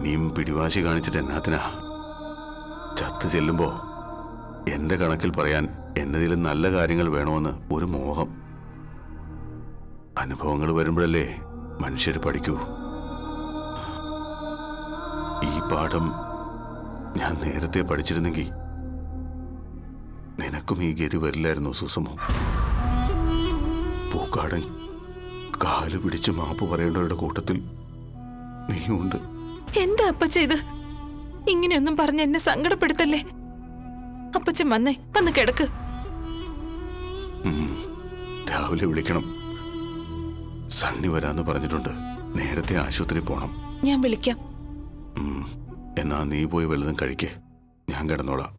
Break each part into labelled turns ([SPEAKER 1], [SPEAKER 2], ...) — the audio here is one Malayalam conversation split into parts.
[SPEAKER 1] ഇനിയും പിടിവാശി കാണിച്ചിട്ട് എന്നാത്തിനാ? ചത്ത് ചെല്ലുമ്പോ എന്റെ കണക്കിൽ പറയാൻ എന്നതിലും നല്ല കാര്യങ്ങൾ വേണമെന്ന് ഒരു മോഹം. അനുഭവങ്ങൾ വരുമ്പോഴല്ലേ മനുഷ്യർ പഠിക്കൂ. ഈ പാഠം ഞാൻ നേരത്തെ പഠിച്ചിരുന്നെങ്കിൽ നിനക്കും ഈ ഗതി വരില്ലായിരുന്നു സുസമോ. പൂക്കാടൻ കാല് പിടിച്ച് മാപ്പ് പറയേണ്ടവരുടെ കൂട്ടത്തിൽ നീയുണ്ട്.
[SPEAKER 2] എന്താ അപ്പച്ച ഇത്? ഇങ്ങനെയൊന്നും പറഞ്ഞ് എന്നെ സങ്കടപ്പെടുത്തല്ലേ. അപ്പച്ചൻ വന്ന് കിടക്ക്.
[SPEAKER 1] രാവിലെ വിളിക്കണം. സണ്ണി വരാന്ന് പറഞ്ഞിട്ടുണ്ട്. നേരത്തെ ആശുപത്രി പോണം.
[SPEAKER 2] ഞാൻ വിളിക്കാം.
[SPEAKER 1] എന്നാ നീ പോയി വല്ലതും കഴിക്കേ, ഞാൻ കിടന്നോളാം.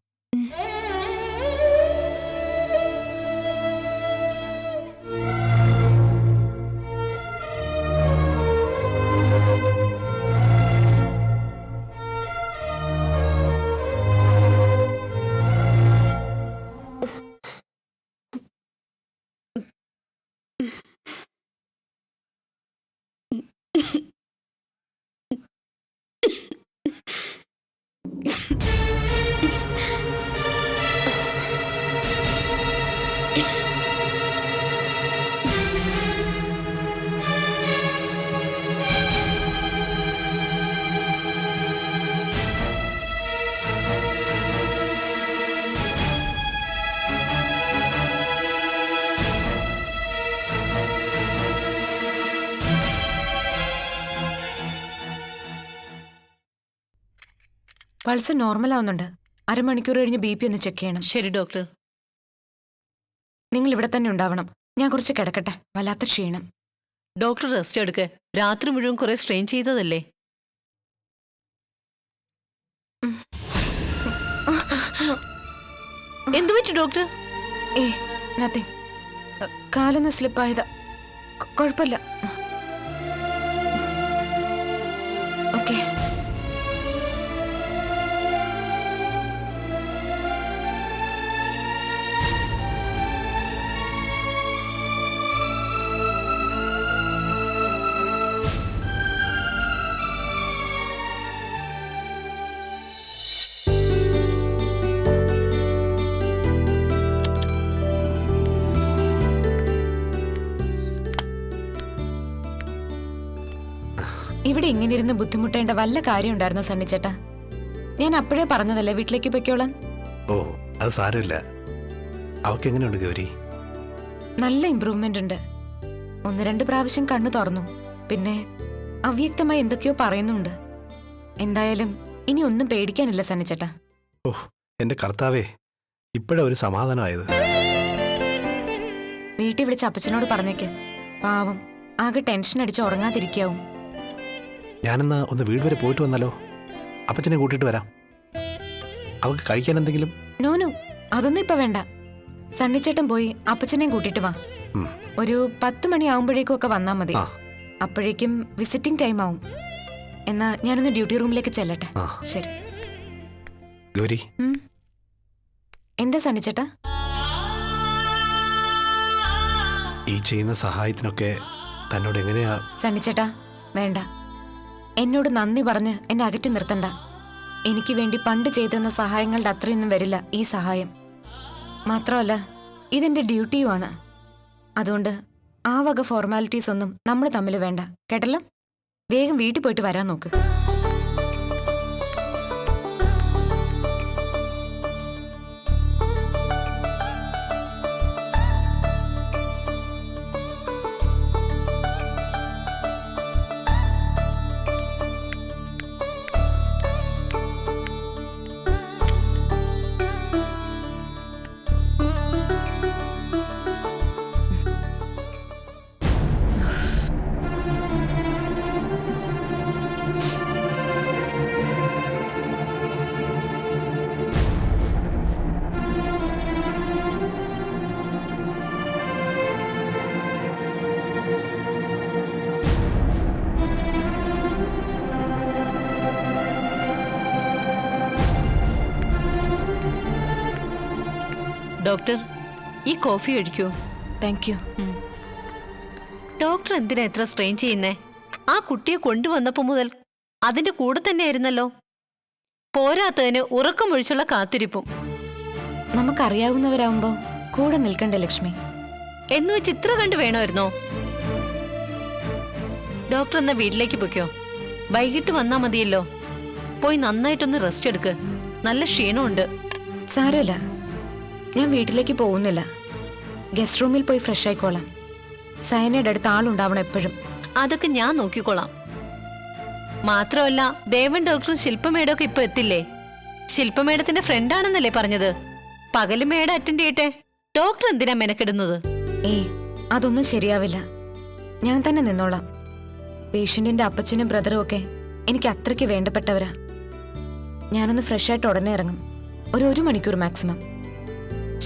[SPEAKER 2] പൾസ് നോർമൽ ആവുന്നുണ്ട്. അരമണിക്കൂർ കഴിഞ്ഞ് BP ഒന്ന് ചെക്ക് ചെയ്യണം.
[SPEAKER 3] ശരി ഡോക്ടർ.
[SPEAKER 2] നിങ്ങൾ ഇവിടെ തന്നെ ഉണ്ടാവണം. ഞാൻ കുറച്ച് കിടക്കട്ടെ, വല്ലാത്ത ക്ഷീണം.
[SPEAKER 3] ഡോക്ടർ റെസ്റ്റ് എടുക്ക്. രാത്രി മുഴുവൻ കുറെ സ്ട്രെയിൻ ചെയ്തതല്ലേ. എന്തു പറ്റി ഡോക്ടർ?
[SPEAKER 2] നത്തിങ്. കാലൊന്ന് സ്ലിപ്പായതാ. കുഴപ്പമില്ല. ഓക്കെ. ഇവിടെ ഇങ്ങനെ ഇരുന്ന് ബുദ്ധിമുട്ടേണ്ട വല്ല കാര്യം ഉണ്ടായിരുന്നോ സണ്ണിച്ചേട്ടാ? ഞാൻ അപ്പോഴേ പറഞ്ഞതല്ലേ വീട്ടിലേക്ക് പൊയ്ക്കോളാൻ.
[SPEAKER 4] ഓ, അത് സാരമില്ല. അവക്ക് എങ്ങനെയുണ്ട് ഗൗരി?
[SPEAKER 2] നല്ല ഇമ്പ്രൂവ്മെന്റ് ഉണ്ട്. 1-2 പ്രാവശ്യം കണ്ണു തുറന്നു. പിന്നെ അവ്യക്തമായി എന്തൊക്കെയോ പറയുന്നുണ്ട്. എന്തായാലും ഇനി ഒന്നും പേടിക്കാനില്ല സണ്ണിച്ചേട്ടാ.
[SPEAKER 4] ഓ എന്റെ കർത്താവേ, ഇപ്പോഴാ ഒരു സമാധാനമായത്.
[SPEAKER 2] വീട്ടിൽ വിളിച്ച് അപ്പച്ചനോട് പറഞ്ഞേക്ക്. പാവം ആകെ ടെൻഷൻ അടിച്ച് ഉറങ്ങാതിരിക്കാവും.
[SPEAKER 4] ഞാനെന്നാ ഒന്ന് വീട് വരെ പോയിട്ട് വന്നാലോ? അപ്പച്ചനെ കൂട്ടിയിട്ട് വരാം. അവക്ക് കഴിക്കാൻ എന്തെങ്കിലും?
[SPEAKER 2] നോനു, അതൊന്നും ഇപ്പൊ വേണ്ട. സണ്ണിച്ചേട്ടൻ പോയി അപ്പച്ചനെയും കൂട്ടിട്ട് വാ. ഒരു 10 മണിയാവുമ്പോഴേക്കും ഒക്കെ വന്നാ മതി. അപ്പോഴേക്കും വിസിറ്റിംഗ് ടൈം ആവും. എന്നാ ഞാനൊന്ന് ഡ്യൂട്ടി റൂമിലേക്ക് ചെല്ലട്ടെ. ശരി
[SPEAKER 4] ഗൗരി.
[SPEAKER 2] എന്താ സണ്ണിച്ചേട്ടാ?
[SPEAKER 4] ഈ ചെയ്യുന്ന സഹായത്തിനൊക്കെ തന്നോട് എങ്ങനെയാ?
[SPEAKER 2] സണ്ണിച്ചേട്ടാ വേണ്ട. എന്നോട് നന്ദി പറഞ്ഞ് എന്നെ അകറ്റി നിർത്തണ്ട. എനിക്ക് വേണ്ടി പണ്ട് ചെയ്തെന്ന സഹായങ്ങളുടെ അത്രയൊന്നും വരില്ല ഈ സഹായം. മാത്രമല്ല ഇതെന്റെ ഡ്യൂട്ടിയുമാണ്. അതുകൊണ്ട് ആ വക ഫോർമാലിറ്റീസ് ഒന്നും നമ്മൾ തമ്മിൽ വേണ്ട. കേട്ടല്ലോ? വേഗം വീട്ടിൽ പോയിട്ട് വരാൻ നോക്ക്.
[SPEAKER 3] ഡോക്ടർ, ഈ കോഫി കഴിക്കൂ.
[SPEAKER 2] Thank you.
[SPEAKER 3] ഡോക്ടർ എന്തിനാ എത്ര സ്ട്രെയിൻ ചെയ്യുന്നേ? ആ കുട്ടിയെ കൊണ്ടുവന്നപ്പോ മുതൽ അതിന്റെ കൂടെ തന്നെ ആയിരുന്നല്ലോ. പോരാത്തതിന് ഉറക്കമൊഴിച്ചുള്ള കാത്തിരിപ്പും.
[SPEAKER 2] നമുക്കറിയാവുന്നവരാവുമ്പോ കൂടെ നിൽക്കണ്ടേ ലക്ഷ്മി?
[SPEAKER 3] എന്നു വെച്ച് ഇത്ര കണ്ട് വേണമായിരുന്നോ? ഡോക്ടർ എന്നാ വീട്ടിലേക്ക് പൊയ്ക്കോ. വൈകിട്ട് വന്നാ മതിയല്ലോ. പോയി നന്നായിട്ടൊന്ന് റെസ്റ്റ് എടുക്ക്. നല്ല ക്ഷീണമുണ്ട്.
[SPEAKER 2] സാരമില്ല, ഞാൻ വീട്ടിലേക്ക് പോകുന്നില്ല. ഗസ്റ്റ് റൂമിൽ പോയി ഫ്രഷ് ആയിക്കോളാം. സയനയുടെ അടുത്ത് ആളുണ്ടാവണം എപ്പോഴും.
[SPEAKER 3] അതൊക്കെ ഞാൻ നോക്കിക്കോളാം. മാത്രമല്ല, ദേവൻ ഡോക്ടറും ശില്പമേടൊക്കെ ഇപ്പൊ എത്തില്ലേ? ശില്പമേടത്തിന്റെ ഫ്രണ്ടാണെന്നല്ലേ പറഞ്ഞത്? പകല് മേട അറ്റൻഡ് ചെയ്യട്ടെ. ഡോക്ടർ എന്തിനാ മെനക്കെടുന്നത്?
[SPEAKER 2] ഏയ്, അതൊന്നും ശരിയാവില്ല. ഞാൻ തന്നെ നിന്നോളാം. പേഷ്യന്റിന്റെ അപ്പച്ചനും ബ്രദറും ഒക്കെ എനിക്ക് അത്രയ്ക്ക് വേണ്ടപ്പെട്ടവരാ. ഞാനൊന്ന് ഫ്രഷ് ആയിട്ട് ഉടനെ ഇറങ്ങും. ഒരു മണിക്കൂർ മാക്സിമം.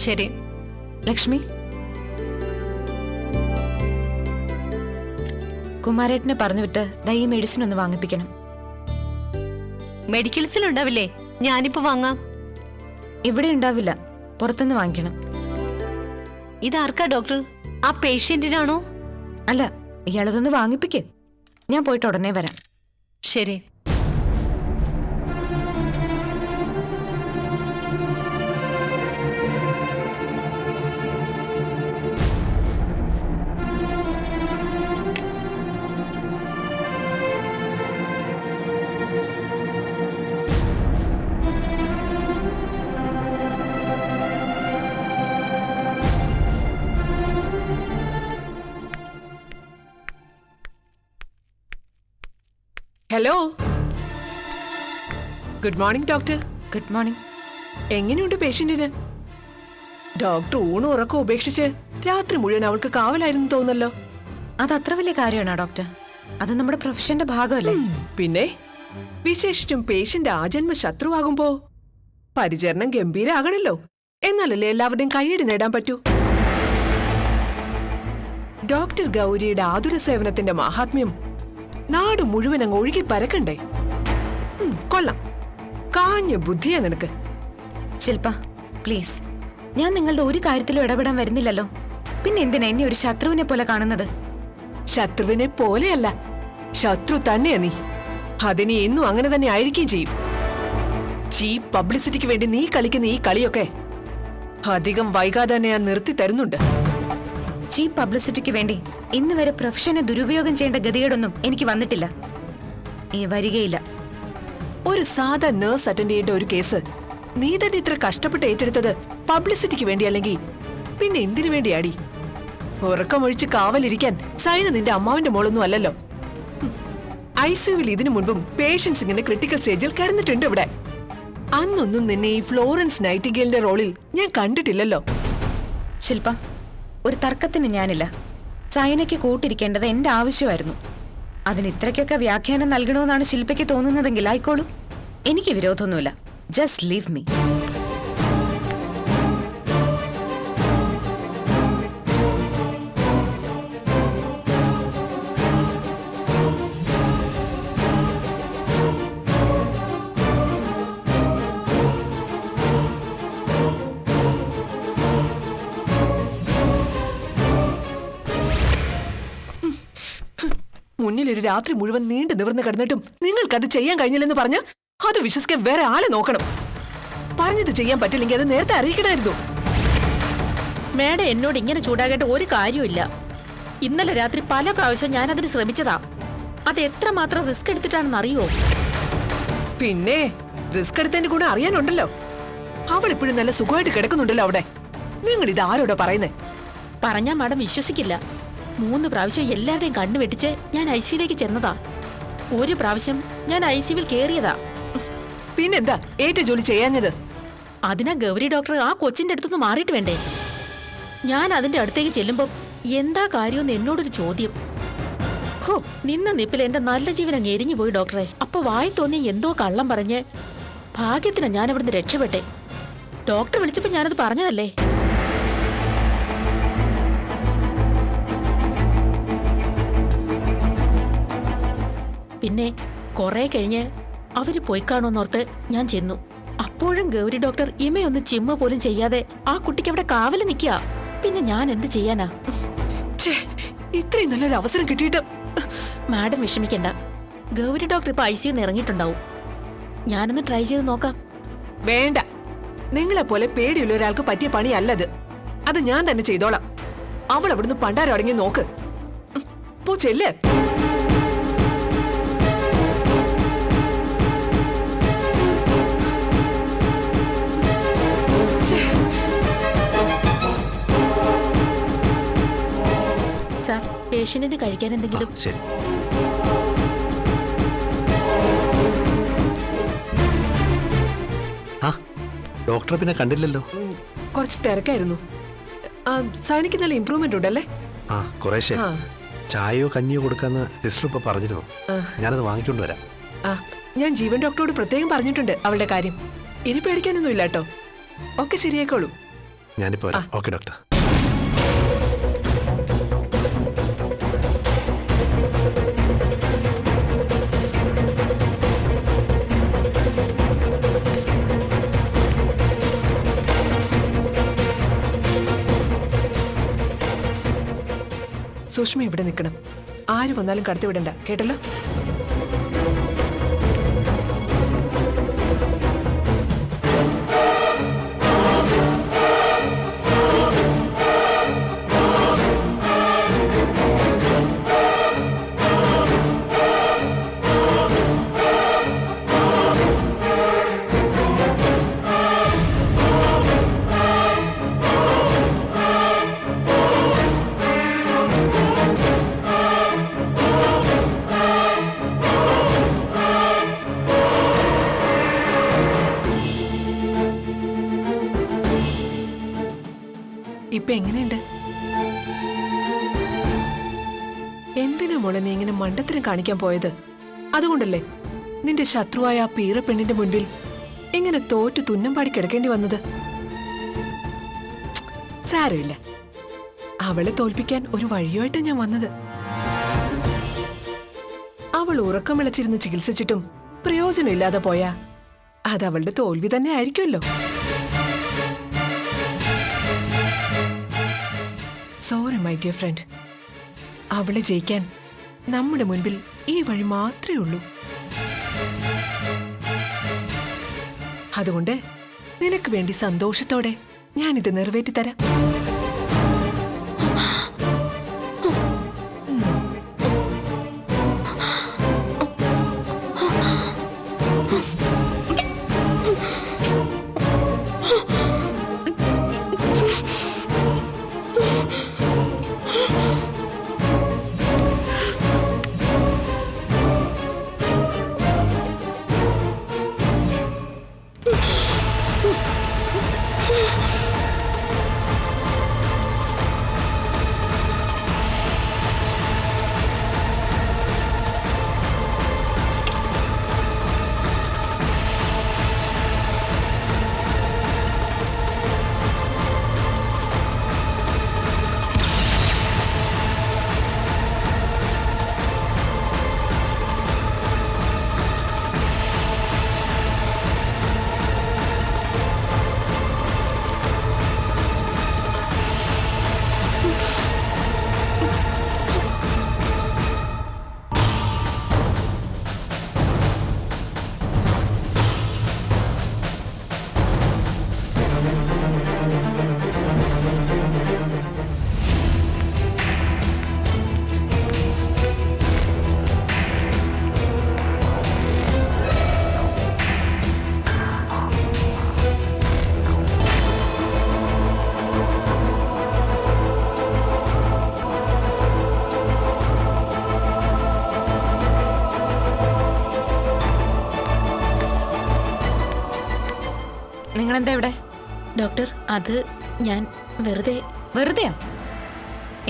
[SPEAKER 3] ശരി
[SPEAKER 2] ലക്ഷ്മി, കുമാരേട്ടനെ പറഞ്ഞു വിട്ട് ദാ ഈ മെഡിസിൻ ഒന്ന് വാങ്ങിപ്പിക്കണം.
[SPEAKER 3] മെഡിക്കൽസിലുണ്ടാവില്ലേ? ഞാനിപ്പോ വാങ്ങാം.
[SPEAKER 2] ഇവിടെ ഉണ്ടാവില്ല, പുറത്തുനിന്ന് വാങ്ങിക്കണം.
[SPEAKER 3] ഇതാർക്കാ ഡോക്ടർ? ആ പേഷ്യന്റിനാണോ?
[SPEAKER 2] അല്ല, ഇയാളതൊന്ന് വാങ്ങിപ്പിക്ക്. ഞാൻ പോയിട്ട് ഉടനെ വരാം.
[SPEAKER 3] ശരി.
[SPEAKER 5] Hello, good morning doctor.
[SPEAKER 2] Good morning.
[SPEAKER 5] എങ്ങനെയുണ്ട് പേഷ്യന്റിന്? ഡോക്ടർ ഊണും ഉറക്കം ഉപേക്ഷിച്ച് രാത്രി മുഴുവൻ അവൾക്ക് കാവലായിരുന്നു തോന്നല്ലോ.
[SPEAKER 2] അത് അത്ര വലിയ കാര്യമാണോ ഡോക്ടർ? അത് നമ്മുടെ പ്രൊഫഷന്റെ ഭാഗമല്ലേ?
[SPEAKER 5] പിന്നെ വിശേഷിച്ചും പേഷ്യന്റ് ആജന്മ ശത്രുവാകുമ്പോ പരിചരണം ഗംഭീരാകണല്ലോ. എന്നാലല്ലേ എല്ലാവരുടെയും കൈയടി നേടാൻ പറ്റൂ. ഡോക്ടർ ഗൗരിയുടെ ആതുര സേവനത്തിന്റെ മഹാത്മ്യം നാട് മുഴുവൻ അങ്ങ് ഒഴുകി പരക്കണ്ടേ? കൊള്ളാം, കാഞ്ഞ ബുദ്ധിയാ നിനക്ക്.
[SPEAKER 2] ശില്പ, പ്ലീസ്, ഞാൻ നിങ്ങളുടെ ഒരു കാര്യത്തിലും ഇടപെടാൻ വരുന്നില്ലല്ലോ. പിന്നെ എന്തിനാ എന്നെ ഒരു ശത്രുവിനെ പോലെ കാണുന്നത്?
[SPEAKER 5] ശത്രുവിനെ പോലെയല്ല, ശത്രു തന്നെയാ നീ. അതിനി എന്നും അങ്ങനെ തന്നെ ആയിരിക്കുകയും ചെയ്യും. ചീപ്പ് പബ്ലിസിറ്റിക്ക് വേണ്ടി നീ കളിക്കുന്ന ഈ കളിയൊക്കെ അധികം വൈകാതെ തന്നെ ഞാൻ നിർത്തി തരുന്നുണ്ട്.
[SPEAKER 2] ചീപ്പ് പബ്ലിസിറ്റിക്ക് വേണ്ടി ഇന്ന് വരെ പ്രൊഫഷനെ ദുരുപയോഗം ചെയ്യേണ്ട ഗതികേടൊന്നും എനിക്ക് വന്നിട്ടില്ല. വരികയില്ല.
[SPEAKER 5] ഒരു സാധാ നേഴ്സ് അറ്റൻഡ് ചെയ്യേണ്ട ഒരു കേസ് നീ തന്നെ ഇത്ര കഷ്ടപ്പെട്ട് ഏറ്റെടുത്തത് പബ്ലിസിറ്റിക്ക് വേണ്ടി അല്ലെങ്കിൽ പിന്നെ എന്തിനു വേണ്ടിയാടി? ഉറക്കമൊഴിച്ച് കാവലിരിക്കാൻ സൈന നിന്റെ അമ്മാവിന്റെ മോളൊന്നും അല്ലല്ലോ. ICUവിൽ ഇതിനു മുൻപും പേഷ്യൻസ് ഇങ്ങനെ ക്രിട്ടിക്കൽ സ്റ്റേജിൽ കിടന്നിട്ടുണ്ട് ഇവിടെ. അന്നൊന്നും നിന്നെ ഈ ഫ്ലോറൻസ് നൈറ്റിംഗേലിന്റെ റോളിൽ ഞാൻ കണ്ടിട്ടില്ലല്ലോ.
[SPEAKER 2] ശില്പ, ഒരു തർക്കത്തിന് ഞാനില്ല. സൈനയ്ക്ക് കൂട്ടിരിക്കേണ്ടത് എന്റെ ആവശ്യമായിരുന്നു. അതിന് ഇത്രയ്ക്കൊക്കെ വ്യാഖ്യാനം നൽകണമെന്നാണ് ശില്പയ്ക്ക് തോന്നുന്നതെങ്കിൽ ആയിക്കോളൂ. എനിക്ക് വിരോധമൊന്നുമില്ല. Just leave me.
[SPEAKER 5] മുന്നിലൊരു രാത്രി മുഴുവൻ നീണ്ടു നിവർന്ന് കിടന്നിട്ടും നിങ്ങൾക്കത് ചെയ്യാൻ കഴിഞ്ഞില്ലെന്ന് പറഞ്ഞ അത് വിശ്വസിക്കാൻ വേറെ ആളെ നോക്കണം. പറഞ്ഞത് ചെയ്യാൻ പറ്റില്ലെങ്കിൽ അത് നേരത്തെ അറിയിക്കണമായിരുന്നു.
[SPEAKER 6] മേഡം എന്നോട് ഇങ്ങനെ ചൂടാകേണ്ട ഒരു കാര്യമില്ല. ഇന്നലെ രാത്രി പല പ്രാവശ്യം ഞാൻ അതിന് ശ്രമിച്ചതാ. അത് എത്രമാത്രം റിസ്ക് എടുത്തിട്ടാണെന്ന് അറിയോ?
[SPEAKER 5] പിന്നെ റിസ്ക് എടുത്തതിന്റെ കൂടെ അറിയാനുണ്ടല്ലോ. അവൾ ഇപ്പോഴും നല്ല സുഖമായിട്ട് കിടക്കുന്നുണ്ടല്ലോ അവിടെ. നിങ്ങൾ ഇത് ആരോടാ പറയുന്നേ?
[SPEAKER 6] പറഞ്ഞാ മാഡം വിശ്വസിക്കില്ല. 3 പ്രാവശ്യം എല്ലാവരുടെയും കണ്ണുവെട്ടിച്ച് ഞാൻ ICUവിലേക്ക് ചെന്നതാ. ഒരു പ്രാവശ്യം ഞാൻ ICUവിൽ കേറിയതാ.
[SPEAKER 5] പിന്നെന്താ ഏറ്റ ജോലി ചെയ്യാഞ്ഞത്?
[SPEAKER 6] അതിനാ ഗൗരി ഡോക്ടർ ആ കൊച്ചിന്റെ അടുത്തൊന്ന് മാറിയിട്ട് വേണ്ടേ? ഞാൻ അതിന്റെ അടുത്തേക്ക് ചെല്ലുമ്പം എന്താ കാര്യമെന്ന് എന്നോടൊരു ചോദ്യം. ഹോ, നിന്ന നിപ്പിൽ എന്റെ നല്ല ജീവൻ അങ്ങ് എരിഞ്ഞു പോയി ഡോക്ടറെ. അപ്പൊ വായി തോന്നി എന്തോ കള്ളം പറഞ്ഞ് ഭാഗ്യത്തിനാ ഞാൻ അവിടുന്ന് രക്ഷപ്പെട്ടെ. ഡോക്ടർ വിളിച്ചപ്പോ ഞാനത് പറഞ്ഞതല്ലേ. പിന്നെ കുറെ കഴിഞ്ഞ് അവര് പോയി കാണുമെന്നോർത്ത് ഞാൻ ചെന്നു. അപ്പോഴും ഗൗരി ഡോക്ടർ ഇമയൊന്ന് ചിമ്മ പോലും ചെയ്യാതെ ആ കുട്ടിക്ക് അവിടെ കാവല് നിൽക്കുക. പിന്നെ ഞാൻ എന്ത് ചെയ്യാനാ?
[SPEAKER 5] ഇത്രയും നല്ലൊരു അവസരം കിട്ടിയിട്ട്
[SPEAKER 6] മാഡം വിഷമിക്കണ്ട. ഗൗരി ഡോക്ടർ ഇപ്പൊ ICU ഇറങ്ങിയിട്ടുണ്ടാവും. ഞാനൊന്ന് ട്രൈ ചെയ്ത് നോക്കാം.
[SPEAKER 5] വേണ്ട, നിങ്ങളെപ്പോലെ പേടിയുള്ള ഒരാൾക്ക് പറ്റിയ പണിയല്ലത്. അത് ഞാൻ തന്നെ ചെയ്തോളാം. അവൾ അവിടുന്ന് പണ്ടാരം അടങ്ങി നോക്ക്. പോ ചെല്ല്.
[SPEAKER 6] സാർ, പേഷ്യന്റിന് കഴിക്കാൻ എന്തെങ്കിലും?
[SPEAKER 4] ശരി. ആ, ഡോക്ടറെ പിന്നെ കണ്ടില്ലല്ലോ.
[SPEAKER 5] കുറച്ച് തിരക്കായിരുന്നു. സൈനിക്ക് നല്ല ഇമ്പ്രൂവ്മെന്റ് ഉണ്ടല്ലേ?
[SPEAKER 4] ആ, കുറേശ്ശെ.
[SPEAKER 5] ആ.
[SPEAKER 4] ചായയോ കഞ്ഞിയോ കൊടുക്കാന്ന് ലിസ്റ്റിൽ ഇപ്പൊ പറഞ്ഞിരുന്നു. ഞാനത് വാങ്ങിക്കൊണ്ട് വരാം.
[SPEAKER 5] ആ, ഞാൻ ജീവൻ ഡോക്ടറോട് പ്രത്യേകം പറഞ്ഞിട്ടുണ്ട് അവളുടെ കാര്യം. ഇനി പേടിക്കാനൊന്നും ഇല്ല കേട്ടോ. ഒക്കെ ശരിയായിക്കോളൂ.
[SPEAKER 4] ഞാനിപ്പോ വരാം. Okay doctor.
[SPEAKER 5] സുഷ്മ ഇവിടെ നിൽക്കണം. ആര് വന്നാലും കടത്തിവിടണ്ട, കേട്ടല്ലോ? ഇപ്പൊ എങ്ങനെയുണ്ട്? എന്തിനാ മോളെ നീ ഇങ്ങനെ മണ്ടത്തരം കാണിക്കാൻ പോയത്? അതുകൊണ്ടല്ലേ നിന്റെ ശത്രുവായ ആ പീറ പെണ്ണിന്റെ മുൻപിൽ ഇങ്ങനെ തോറ്റു തുന്നം പാടി കിടക്കേണ്ടി വന്നത്? സാരമില്ല, അവളെ തോൽപ്പിക്കാൻ ഒരു വഴിയുമായിട്ടാ ഞാൻ വന്നത്. അവൾ ഉറക്കം വിളച്ചിരുന്ന് ചികിത്സിച്ചിട്ടും പ്രയോജനമില്ലാതെ പോയാ അത് അവളുടെ തോൽവി തന്നെ ആയിരിക്കുമല്ലോ. Sorry my dear friend. അവളെ ജയിക്കാൻ നമ്മുടെ മുൻപിൽ ഈ വഴി മാത്രമേ ഉള്ളൂ. അതുകൊണ്ട് നിനക്ക് വേണ്ടി സന്തോഷത്തോടെ ഞാനിത് നിറവേറ്റി തരാം.
[SPEAKER 2] നിങ്ങളെന്താ ഇവിടെ?
[SPEAKER 6] ഡോക്ടർ, അത് ഞാൻ വെറുതെ.
[SPEAKER 2] വെറുതെയാ?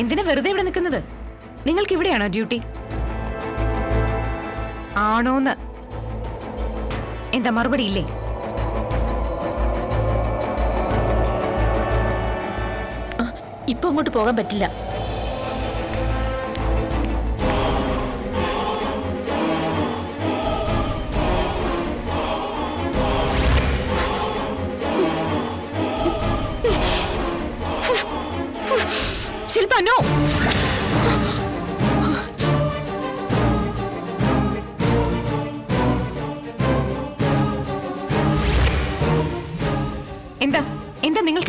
[SPEAKER 2] എന്തിനാ വെറുതെ ഇവിടെ നിൽക്കുന്നത്? നിങ്ങൾക്ക് ഇവിടെയാണോ ഡ്യൂട്ടി? ആണോന്ന്? എന്താ മറുപടി ഇല്ലേ?
[SPEAKER 6] ഇപ്പൊ അങ്ങോട്ട് പോകാൻ പറ്റില്ല.
[SPEAKER 2] ശിൽപ, നോ!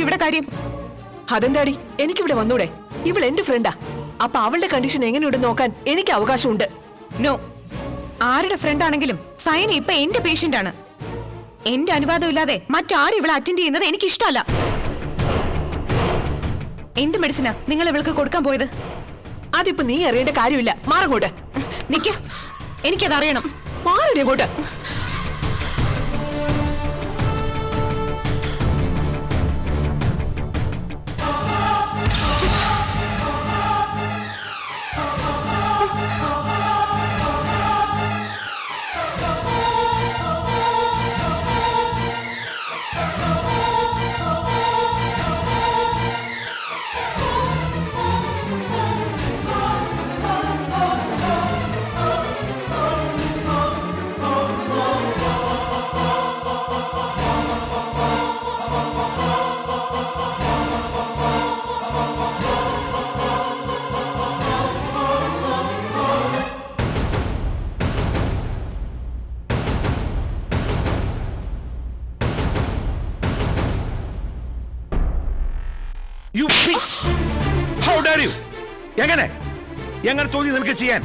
[SPEAKER 2] നിങ്ങൾക്ക് ഇവിടെ കാര്യം?
[SPEAKER 5] അതെന്താടി എനിക്കിവിടെ വന്നൂടെ? ഇവൾ എന്റെ ഫ്രണ്ടാ. അപ്പൊ അവളുടെ കണ്ടീഷൻ എങ്ങനെയുണ്ട് നോക്കാൻ എനിക്ക് അവകാശമുണ്ട്.
[SPEAKER 2] നോ, ആരുടെ ഫ്രണ്ട് ആണെങ്കിലും സൈന ഇപ്പൊ എന്റെ പേഷ്യന്റ് ആണ്. എന്റെ അനുവാദം ഇല്ലാതെ മറ്റാരും ഇവളെ അറ്റൻഡ് ചെയ്യുന്നത് എനിക്ക് ഇഷ്ടമല്ല. എന്ത് മെഡിസിനാ നിങ്ങൾ ഇവൾക്ക് കൊടുക്കാൻ പോയത്?
[SPEAKER 5] അതിപ്പോ നീ അറിയേണ്ട കാര്യമില്ല. മാറങ്ങോട്ട്.
[SPEAKER 2] നിക്ക്, എനിക്കതറിയണം.
[SPEAKER 5] മാറടി അങ്ങോട്ട്.
[SPEAKER 7] You bitch! How dare you? എങ്ങനെ ചോദ്യം നിനക്ക് ചെയ്യാൻ?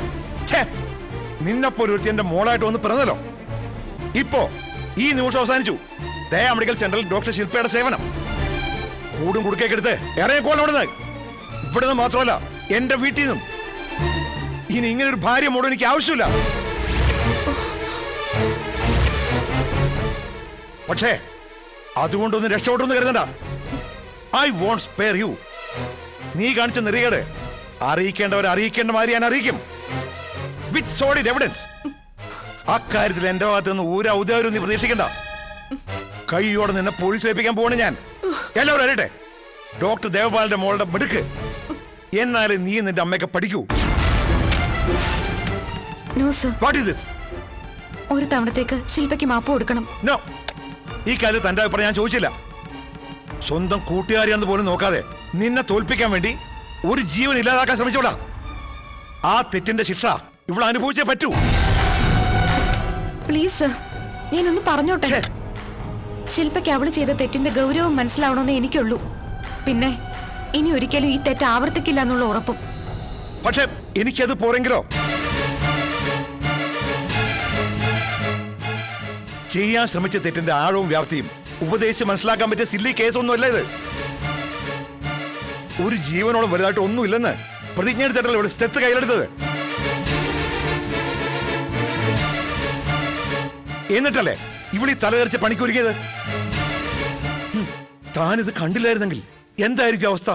[SPEAKER 7] നിന്നെപ്പോലൊരുത്തി എന്റെ മോളായിട്ട് വന്ന് പിറന്നല്ലോ. ഇപ്പോ ഈ നിമിഷം അവസാനിച്ചു. ദയ മെഡിക്കൽ സെന്ററിൽ ഡോക്ടർ ശില്പയുടെ സേവനം. കൂടും കുടുക്കേക്കെടുത്ത് ഇറങ്ങിക്കോളാം ഇവിടുന്ന്. ഇവിടുന്ന് മാത്രമല്ല, എന്റെ വീട്ടിൽ നിന്നും. ഇനി ഇങ്ങനെ ഒരു ഭാര്യ മോളും എനിക്ക് ആവശ്യമില്ല. പക്ഷേ അതുകൊണ്ടൊന്നും രക്ഷപ്പെട്ടൊന്നും കരുതണ്ട. I won't spare you. നീ കാണിച്ച നെറികേട് അറിയിക്കേണ്ടവരെ അറിയിക്കേണ്ട മാതിരി ഞാൻ അറിയിക്കും. With solid evidence. അക്കാര്യത്തിൽ എന്റെ ഭാഗത്ത് നിന്ന് ഒരു ഔദാര്യം നീ പ്രതീക്ഷിക്കണ്ട. കൈയോടെ നിന്നെ പോലീസിൽ ഏൽപ്പിക്കാൻ പോവാണ് ഞാൻ. എല്ലാവരും അറിയട്ടെ, ഡോക്ടർ ദേവപാലിന്റെ മോളുടെ മിടുക്ക്. എന്നാലും നീ നിന്റെ അമ്മയൊക്കെ പഠിക്കൂ.
[SPEAKER 2] No sir.
[SPEAKER 7] What is this?
[SPEAKER 2] ഒരു തവണത്തേക്ക് ശില്പയ്ക്ക് മാപ്പ് കൊടുക്കണം.
[SPEAKER 7] No. ഈ കാര്യം തന്റെ അഭിപ്രായം ഞാൻ ചോദിച്ചില്ല. സ്വന്തം കൂട്ടുകാരിയാന്ന് പോലും നോക്കാതെ നിന്നെ തോൽപ്പിക്കാൻ വേണ്ടി ഒരു ജീവൻ ഇല്ലാതാക്കാൻ ശ്രമിച്ചോടാ. ആ തെറ്റിന്റെ ശിക്ഷ ഇവിടെ അനുഭവിച്ചേ പറ്റൂ.
[SPEAKER 2] പ്ലീസ് സർ, ഞാനൊന്ന് പറഞ്ഞോട്ടെ.
[SPEAKER 7] ഛേ.
[SPEAKER 2] ശില്പയ്ക്ക് അവള് ചെയ്ത തെറ്റിന്റെ ഗൗരവം മനസ്സിലാവണമെന്നേ എനിക്കുള്ളൂ. പിന്നെ ഇനി ഒരിക്കലും ഈ തെറ്റ് ആവർത്തിക്കില്ല എന്നുള്ള ഉറപ്പും.
[SPEAKER 7] പക്ഷെ എനിക്കത് പോരെങ്കിലോ? ചെയ്യാൻ ശ്രമിച്ച തെറ്റിന്റെ ആഴവും വ്യാപ്തിയും ഉപദേശിച്ച് മനസ്സിലാക്കാൻ പറ്റിയ സില്ലി കേസൊന്നുമല്ല ഇത്. ഒരു ജീവനോളം വലുതായിട്ട് ഒന്നുമില്ലെന്ന് പ്രതിജ്ഞ എടുത്തിട്ടല്ലോ ഇവിടെ സ്റ്റെത്ത് കയ്യിലെടുത്തത്. എന്നിട്ടല്ലേ ഇവിടെ തലതെറിച്ച് പണിക്കൊരുക്കിയത്? താനിത് കണ്ടില്ലായിരുന്നെങ്കിൽ എന്തായിരിക്കും അവസ്ഥ?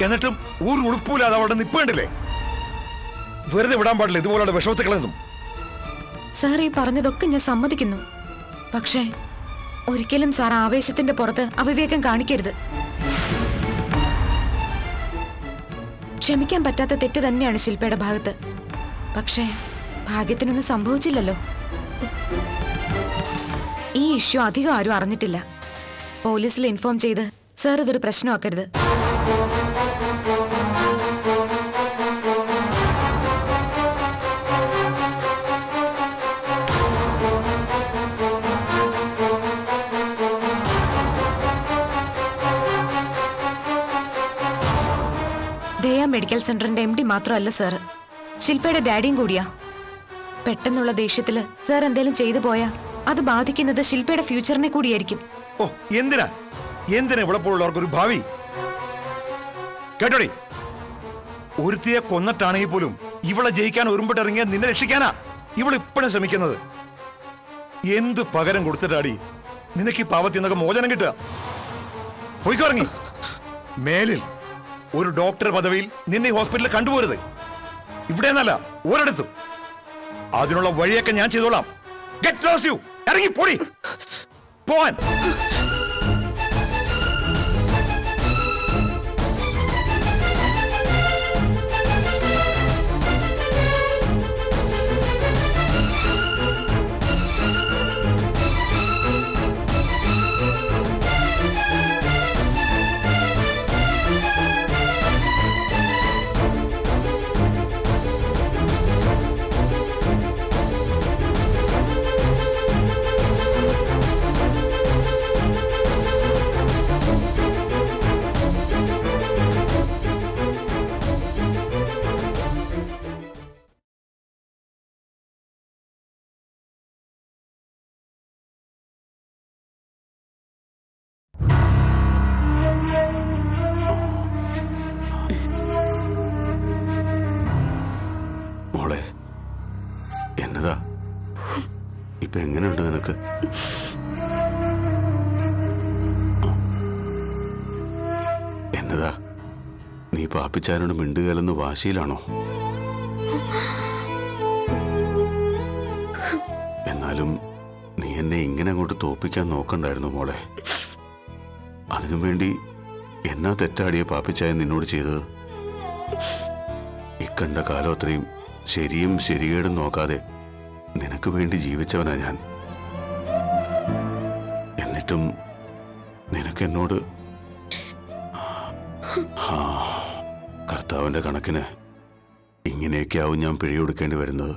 [SPEAKER 7] എന്നിട്ടും ഒരു ഉടുപ്പില്ലാതെ അവളുടെ നിപ്പ് കണ്ടില്ലേ? വെറുതെ വിടാൻ പാടില്ല ഇതുപോലുള്ള വിഷമത്തുക്കളെന്നും.
[SPEAKER 2] സാർ ഈ പറഞ്ഞതൊക്കെ ഞാൻ സമ്മതിക്കുന്നു. പക്ഷേ ഒരിക്കലും സാർ ആവേശത്തിന്റെ പുറത്ത് അവിവേകം കാണിക്കരുത്. ക്ഷമിക്കാൻ പറ്റാത്ത തെറ്റ് തന്നെയാണ് ശില്പയുടെ ഭാഗത്ത്. പക്ഷേ ഭാഗ്യത്തിനൊന്നും സംഭവിച്ചില്ലല്ലോ. ഈ ഇഷ്യൂ അധികം ആരും അറിഞ്ഞിട്ടില്ല. പോലീസിൽ ഇൻഫോം ചെയ്ത് സാർ ഇതൊരു പ്രശ്നമാക്കരുത്. ദയ മെഡിക്കൽ സെന്ററിന്റെ MD മാത്രമല്ല സാർ, ശില്പയുടെ ഡാഡിയും കൂടിയാ. പെട്ടെന്നുള്ള ദേഷ്യത്തില് സാർ എന്തേലും ചെയ്തു പോയാ അത് ബാധിക്കുന്നത് ശില്പയുടെ ഫ്യൂച്ചറിനെ കൂടിയായിരിക്കും.
[SPEAKER 7] ഓ, എന്തിനാ ഇവിടെ പോലുള്ളവർക്കൊരു ഭാവി? കേട്ടോടി, ഒരുത്തിയെ കൊന്നിട്ടാണെങ്കിൽ പോലും ഇവളെ ജയിക്കാൻ ഒരുമ്പിട്ടിറങ്ങിയ നിന്നെ രക്ഷിക്കാനാ ഇവളിപ്പോഴും ശ്രമിക്കുന്നത്. എന്ത് പകരം കൊടുത്തിട്ടാടി നിനക്ക് ഈ പാവത്തിൽ നിന്നൊക്കെ മോചനം കിട്ടുക? പോയിക്കറങ്ങി. മേലിൽ ഒരു ഡോക്ടർ പദവിയിൽ നിന്നെ ഹോസ്പിറ്റലിൽ കണ്ടുപോരുത്. ഇവിടെ നിന്നല്ല ഒരിടത്തും. അതിനുള്ള വഴിയൊക്കെ ഞാൻ ചെയ്തോളാം. Get lost you. ഇറങ്ങി പോടി. പോവാൻ.
[SPEAKER 1] ഇപ്പൊ എങ്ങനെയുണ്ട് നിനക്ക്? എന്നതാ നീ പാപ്പിച്ചാനോട് മിണ്ടുകയല്ലെന്ന് വാശിയിലാണോ? എന്നാലും നീ എന്നെ ഇങ്ങനെ അങ്ങോട്ട് തോപ്പിക്കാൻ നോക്കണ്ടായിരുന്നു മോളെ. അതിനു വേണ്ടി എന്നാ തെറ്റാടിയ പാപ്പിച്ചായ നിന്നോട് ചെയ്തത്? ഇക്കണ്ട കാലം അത്രയും ശരിയും ശരികേടും നോക്കാതെ നിനക്ക് വേണ്ടി ജീവിച്ചവനാ ഞാൻ. എന്നിട്ടും നിനക്കെന്നോട് കർത്താവിന്റെ കണക്കിന് ഇങ്ങനെയൊക്കെ ആവും ഞാൻ പിഴയൊടുക്കേണ്ടി വരുന്നത്.